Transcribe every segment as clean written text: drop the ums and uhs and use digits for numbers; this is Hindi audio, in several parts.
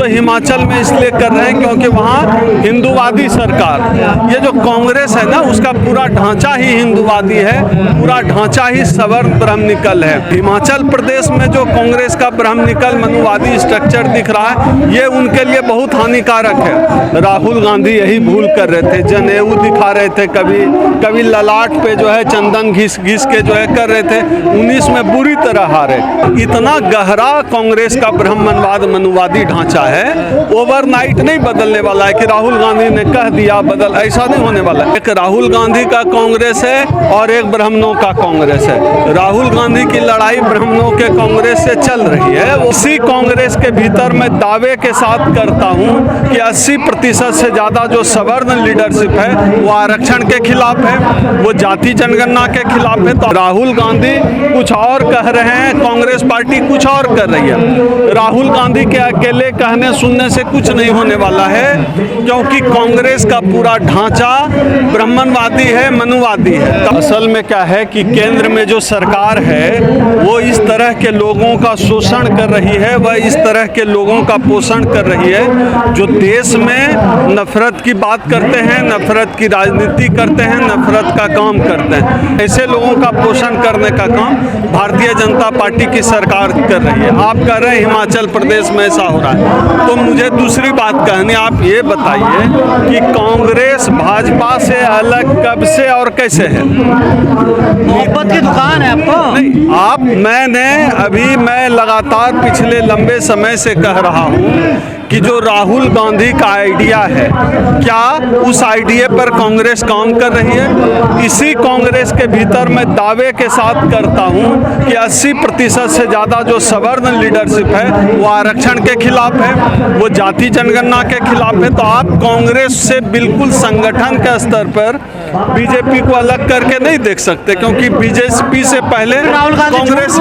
तो हिमाचल में इसलिए कर रहे हैं क्योंकि वहाँ हिंदूवादी सरकार, ये जो कांग्रेस है ना उसका पूरा ढांचा ही हिंदूवादी है, पूरा ढांचा ही सवर्ण ब्राह्मणिकल है। हिमाचल प्रदेश में जो कांग्रेस का ब्राह्मणिकल मनुवादी स्ट्रक्चर दिख रहा है ये उनके लिए बहुत हानिकारक है। राहुल गांधी यही भूल कर रहे थे, जनेऊ दिखा रहे थे, कभी ललाट पे जो है चंदन घिस के जो है कर रहे थे, 19 में बुरी तरह हारे। इतना गहरा कांग्रेस का ब्राह्मणवाद मनुवादी ढांचा है, ओवरनाइट नहीं बदलने वाला है कि राहुल गांधी ने कह दिया बदल, ऐसा नहीं होने वाला है। एक राहुल गांधी का कांग्रेस है और एक ब्राह्मणों का कांग्रेस है। राहुल गांधी की लड़ाई ब्राह्मणों के कांग्रेस से चल रही है। उसी कांग्रेस के भीतर मैं दावे के साथ करता हूं कि 80% से ज़्यादा जो सवर्ण लीडरशिप है वो आरक्षण के खिलाफ है, वो जाति जनगणना के खिलाफ है। तो राहुल गांधी कुछ और कह रहे हैं, कांग्रेस पार्टी कुछ और कर रही है। राहुल गांधी के अकेले कहने सुनने से कुछ नहीं होने वाला है, क्योंकि कांग्रेस का पूरा ढांचा ब्राह्मणवादी है, मनुवादी है। तो असल में क्या है कि केंद्र में जो सरकार है वो इस तरह के लोगों का शोषण कर रही है, वह इस तरह के लोगों का पोषण कर रही है जो देश में नफरत की बात करते हैं, नफरत की राजनीति करते हैं, नफरत का काम करते हैं। ऐसे लोगों का पोषण करने का काम भारतीय जनता पार्टी की सरकार कर रही है। आप कह रहे हैं हिमाचल प्रदेश में ऐसा हो रहा है, तो मुझे दूसरी बात कहनी, आप ये बताइए कि कांग्रेस भाजपा से अलग कब से और कैसे है? मोहब्बत की दुकान है आपको? नहीं, मैं लगातार पिछले लंबे समय से कह रहा हूँ कि जो राहुल गांधी का आइडिया है, क्या उस आइडिया पर कांग्रेस काम कर रही है? इसी कांग्रेस के भीतर मैं दावे के साथ करता हूं कि 80% से ज़्यादा जो सवर्ण लीडरशिप है वो आरक्षण के खिलाफ है, वो जाति जनगणना के खिलाफ है। तो आप कांग्रेस से बिल्कुल संगठन के स्तर पर बीजेपी को अलग करके नहीं देख सकते, क्योंकि बीजेपी से पहले कांग्रेस,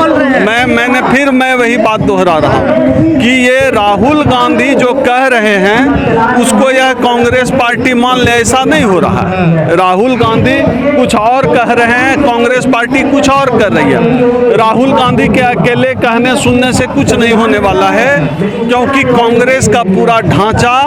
मैं वही बात दोहरा रहा हूँ कि ये राहुल गांधी जो कह रहे हैं उसको यह कांग्रेस पार्टी मान ले, ऐसा नहीं हो रहा है। राहुल गांधी कुछ और कह रहे हैं, कांग्रेस पार्टी कुछ और कर रही है। राहुल गांधी के अकेले कहने सुनने से कुछ नहीं होने वाला है, क्योंकि कांग्रेस का पूरा ढांचा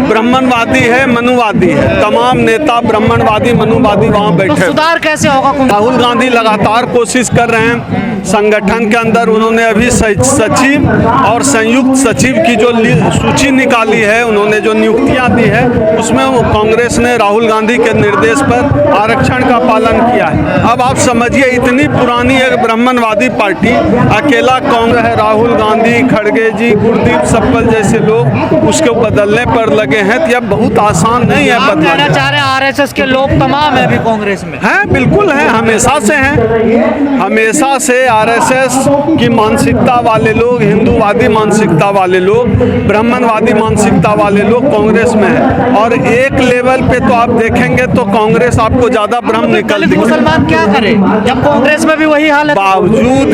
ब्राह्मणवादी है, मनुवादी है। तमाम नेता ब्राह्मणवादी, मनुवादी वहाँ बैठे। तो सुधार कैसे होगा? राहुल गांधी लगातार कोशिश कर रहे हैं। संगठन के अंदर उन्होंने अभी सचिव और संयुक्त सचिव की जो सूची निकाली है, उन्होंने जो नियुक्तियां दी है, उसमें वो कांग्रेस ने राहुल गांधी के निर्देश पर आरक्षण का पालन किया है। अब आप समझिए, इतनी पुरानी एक ब्राह्मणवादी पार्टी, अकेला कांग्रेस है, राहुल गांधी, खड़गे जी, गुरदीप सप्पल जैसे लोग उसको बदलने पर लगे हैं। तो यह बहुत आसान नहीं है बदलना। चाह रहे आरएसएस के लोग तमाम है अभी कांग्रेस में? हैं, बिल्कुल हैं, हमेशा से हैं। हमेशा से आरएसएस की मानसिकता वाले लोग, हिंदूवादी मानसिकता वाले लोग, ब्राह्मणवादी मानसिकता वाले लोग कांग्रेस में हैं। और एक लेवल पे तो आप देखेंगे तो कांग्रेस आपको ज्यादा ब्राह्मणिकल दिखेगा। मुसलमान क्या करे जब कांग्रेस में भी वही हाल है? बावजूद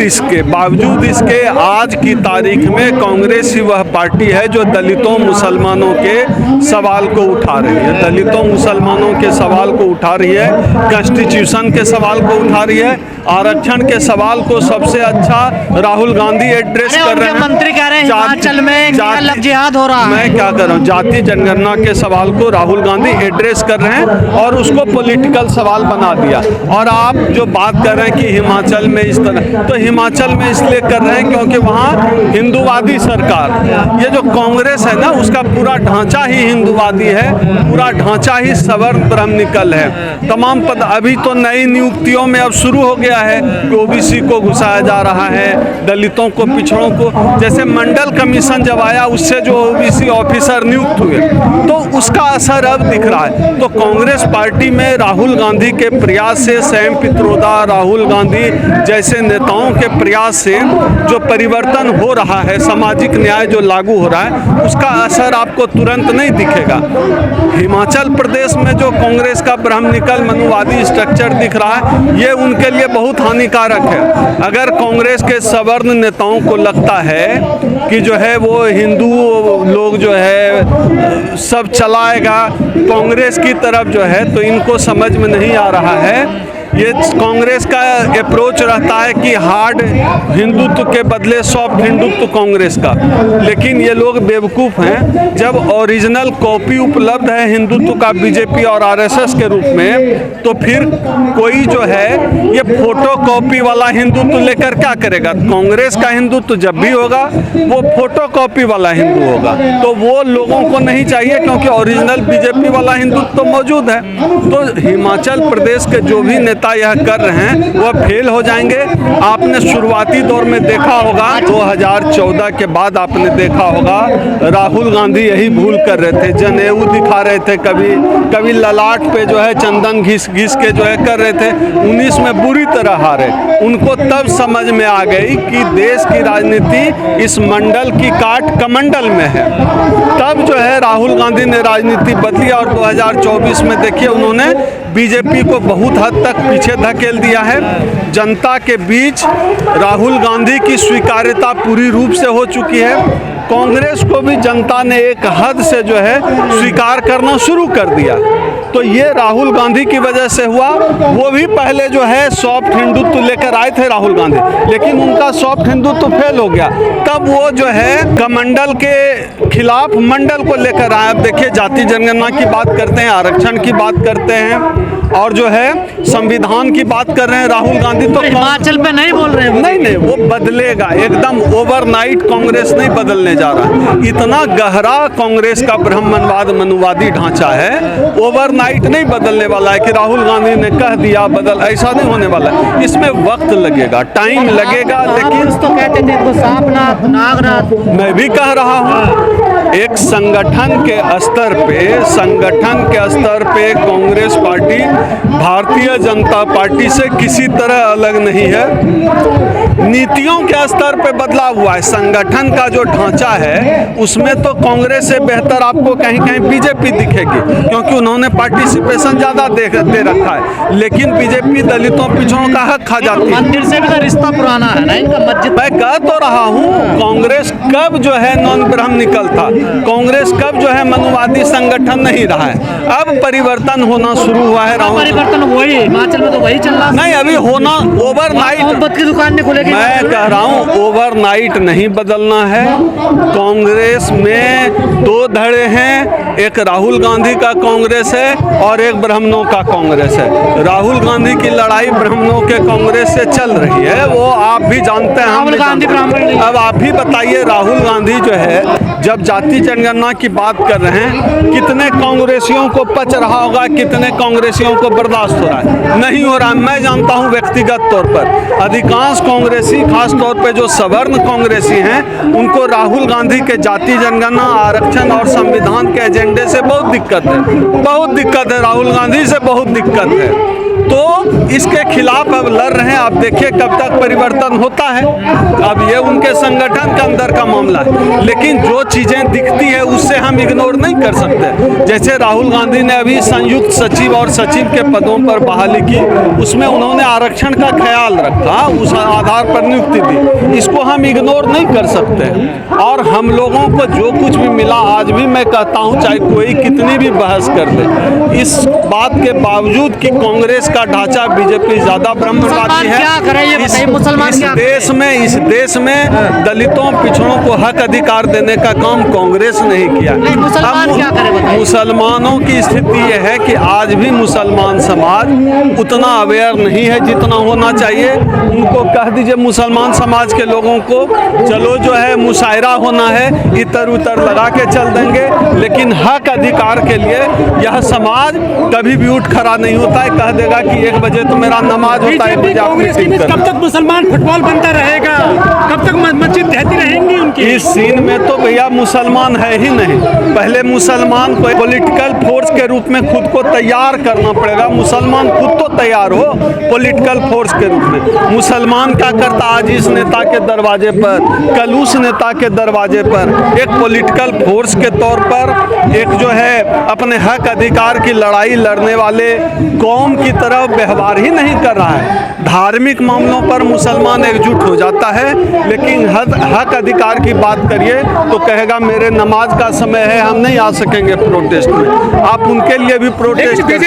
इसके आज की तारीख में कांग्रेस ही वह पार्टी है जो दलितों मुसलमानों के सवाल को उठा रही है, दलितों मुसलमानों के सवाल को उठा रही है, कॉन्स्टिट्यूशन के सवाल को उठा रही है, आरक्षण के सवाल को सबसे अच्छा राहुल गांधी एड्रेस कर रहे हैं। मंत्री कह रहे हैं हिमाचल में अलग जिहाद हो रहा है। मैं क्या कर रहा हूँ, जाति जनगणना के सवाल को राहुल गांधी एड्रेस कर रहे हैं और उसको पॉलिटिकल सवाल बना दिया। और आप जो बात कर रहे हैं कि हिमाचल में इस तरह, तो हिमाचल में इसलिए कर रहे हैं क्योंकि वहाँ हिंदूवादी सरकार, ये जो कांग्रेस है ना उसका पूरा ढांचा ही हिंदूवादी है, पूरा ढांचा ही सवर्ण ब्राह्मणिकल है। तमाम पद अभी तो नई नियुक्तियों में अब शुरू हो गया है, ओबीसी को घुसाया जा रहा है, दलितों को, पिछड़ों को। जैसे मंडल कमीशन जब आया उससे जो ओबीसी ऑफिसर नियुक्त हुए तो उसका असर अब दिख रहा है। तो कांग्रेस पार्टी में राहुल गांधी के प्रयास से, सैम पित्रोदा, राहुल गांधी जैसे नेताओं के प्रयास से जो परिवर्तन हो रहा है, सामाजिक न्याय जो लागू हो रहा है, उसका असर आपको तुरंत नहीं दिखेगा। हिमाचल प्रदेश में जो कांग्रेस का ब्राह्मणिकल मनुवादी स्ट्रक्चर दिख रहा है ये उनके लिए बहुत हानिकारक है। अगर कांग्रेस के सवर्ण नेताओं को लगता है कि जो है वो हिंदू लोग जो है सब चलाएगा कांग्रेस की तरफ जो है, तो इनको समझ में नहीं आ रहा है ये कांग्रेस का अप्रोच रहता है कि हार्ड हिंदुत्व के बदले सॉफ्ट हिंदुत्व कांग्रेस का, लेकिन ये लोग बेवकूफ़ हैं। जब ओरिजिनल कॉपी उपलब्ध है हिंदुत्व का बीजेपी और आरएसएस के रूप में, तो फिर कोई जो है ये फोटो कॉपी वाला हिंदुत्व लेकर क्या करेगा। कांग्रेस का हिंदुत्व जब भी होगा वो फोटो कॉपी वाला हिंदू होगा, तो वो लोगों को नहीं चाहिए, क्योंकि ओरिजिनल बीजेपी वाला हिंदुत्व तो मौजूद है। तो हिमाचल प्रदेश के जो भी नेता यह कर रहे हैं वह फेल हो जाएंगे। आपने शुरुआती दौर में देखा होगा, 2014 के बाद आपने देखा होगा राहुल गांधी यही भूल कर रहे थे, जनेऊ दिखा रहे थे, कभी ललाट पे जो है चंदन घिस के जो है कर रहे थे। 19 में बुरी तरह हारे। उनको तब समझ में आ गई कि देश की राजनीति इस मंडल की काट कमंडल में है। तब जो है राहुल गांधी ने राजनीति बदली और 2024 में देखिए उन्होंने बीजेपी को बहुत हद तक पीछे धकेल दिया है। जनता के बीच राहुल गांधी की स्वीकार्यता पूरी रूप से हो चुकी है। कांग्रेस को भी जनता ने एक हद से जो है स्वीकार करना शुरू कर दिया। तो ये राहुल गांधी की वजह से हुआ। वो भी पहले जो है सॉफ्ट हिंदुत्व लेकर आए थे राहुल गांधी, लेकिन उनका सॉफ्ट हिंदुत्व फेल हो गया। तब वो जो है कमंडल के खिलाफ मंडल को लेकर आए। अब देखिए जाति जनगणना की बात करते हैं, आरक्षण की बात करते हैं और जो है संविधान की बात कर रहे हैं राहुल गांधी। तो हिमाचल पे नहीं बोल रहे हैं। नहीं, वो बदलेगा एकदम। ओवरनाइट कांग्रेस नहीं बदलने जा रहा है। इतना गहरा कांग्रेस का ब्राह्मणवाद मनुवादी ढांचा है, ओवरनाइट नहीं बदलने वाला है कि राहुल गांधी ने कह दिया बदल, ऐसा नहीं होने वाला है। इसमें वक्त लगेगा, टाइम लगेगा। लेकिन तो कहते थे इनको सांपनाथ, नागनाथ। मैं भी कह रहा हूँ एक संगठन के स्तर पे कांग्रेस पार्टी भारतीय जनता पार्टी से किसी तरह अलग नहीं है। नीतियों के स्तर पे बदलाव हुआ है। संगठन का जो ढांचा है उसमें तो कांग्रेस से बेहतर आपको कहीं कहीं बीजेपी दिखेगी, क्योंकि उन्होंने पार्टिसिपेशन ज़्यादा दे रखा है। लेकिन बीजेपी दलितों पिछड़ों का हक खा जाती है। मंदिर से भी तो रिश्ता पुराना है ना इनका, मस्जिद। मैं कह तो रहा हूँ कांग्रेस कब जो है नॉन ब्राह्मणिकल था, कांग्रेस कब जो है मनुवादी संगठन नहीं रहा है। अब परिवर्तन होना शुरू हुआ है। परिवर्तन वही हिमाचल में तो वही चल रहा है। नहीं, अभी होना ओवरनाइट। मोहब्बत की दुकान नहीं खुलेगी। मैं कह रहा हूँ ओवरनाइट नहीं बदलना है। कांग्रेस में दो धड़े हैं, एक राहुल गांधी का कांग्रेस है और एक ब्राह्मणों का कांग्रेस है। राहुल गांधी की लड़ाई ब्राह्मणों के कांग्रेस से चल रही है, वो आप भी जानते हैं। राहुल गांधी ब्राह्मण। अब आप ही बताइए, राहुल गांधी जो है जब जाति जनगणना की बात कर रहे हैं, कितने कांग्रेसियों को पच रहा होगा, कितने कांग्रेसियों को बर्दाश्त हो रहा है? नहीं हो रहा है। मैं जानता हूं व्यक्तिगत तौर पर अधिकांश कांग्रेसी, खास तौर पे जो सवर्ण कांग्रेसी हैं, उनको राहुल गांधी के जाति जनगणना, आरक्षण और संविधान के एजेंडे से बहुत दिक्कत है। राहुल गांधी से बहुत दिक्कत है। तो इसके खिलाफ अब लड़ रहे हैं। आप देखिए कब तक परिवर्तन होता है। अब ये उनके संगठन के अंदर का मामला है, लेकिन जो चीज़ें दिखती है उससे हम इग्नोर नहीं कर सकते। जैसे राहुल गांधी ने अभी संयुक्त सचिव और सचिव के पदों पर बहाली की, उसमें उन्होंने आरक्षण का ख्याल रखा, उस आधार पर नियुक्ति दी। इसको हम इग्नोर नहीं कर सकते। और हम लोगों को जो कुछ भी मिला, आज भी मैं कहता हूँ चाहे कोई कितनी भी बहस कर ले, इस बात के बावजूद कि कांग्रेस का ढांचा बीजेपी ज्यादा ब्राह्मणवादी है। क्या करे ये बताइए, मुसलमान इस देश में दलितों पिछड़ों को हक अधिकार देने का काम कांग्रेस नहीं किया। मुसलमान क्या करे बताइए? मुसलमानों की स्थिति यह है कि आज भी मुसलमान समाज उतना अवेयर नहीं है जितना होना चाहिए। उनको कह दीजिए मुसलमान समाज के लोगों को, चलो जो है मुशायरा होना है, इतर उतर लगा के चल देंगे, लेकिन हक अधिकार के लिए यह समाज कभी भी उठ खड़ा नहीं होता है। कह देगा कि 1 बजे तो मेरा नमाज होता है, 1 बजे आप मीटिंग करें। कब तक मुसलमान फुटबॉल बनता रहेगा? कब तक मस्जिद रहती रहेंगी उनकी? इस सीन में तो भैया मुसलमान है ही नहीं। पहले मुसलमान को पॉलिटिकल फोर्स के रूप में खुद को तैयार करना पड़ेगा। मुसलमान खुद तो तैयार हो पॉलिटिकल फोर्स के रूप में। मुसलमान क्या करता, आज इस नेता के दरवाजे पर, कल उस नेता के दरवाजे पर, एक पॉलिटिकल फोर्स के तौर पर, एक जो है अपने हक अधिकार की लड़ाई लड़ने वाले कौम की तरह व्यवहार ही नहीं कर रहा है। धार्मिक मामलों पर मुसलमान एकजुट हो जाता है, लेकिन हक अधिकार की बात करिए तो कहेगा मेरे नमाज का समय है, हम नहीं आ सकेंगे प्रोटेस्ट में। आप उनके लिए भी प्रोटेस्ट करके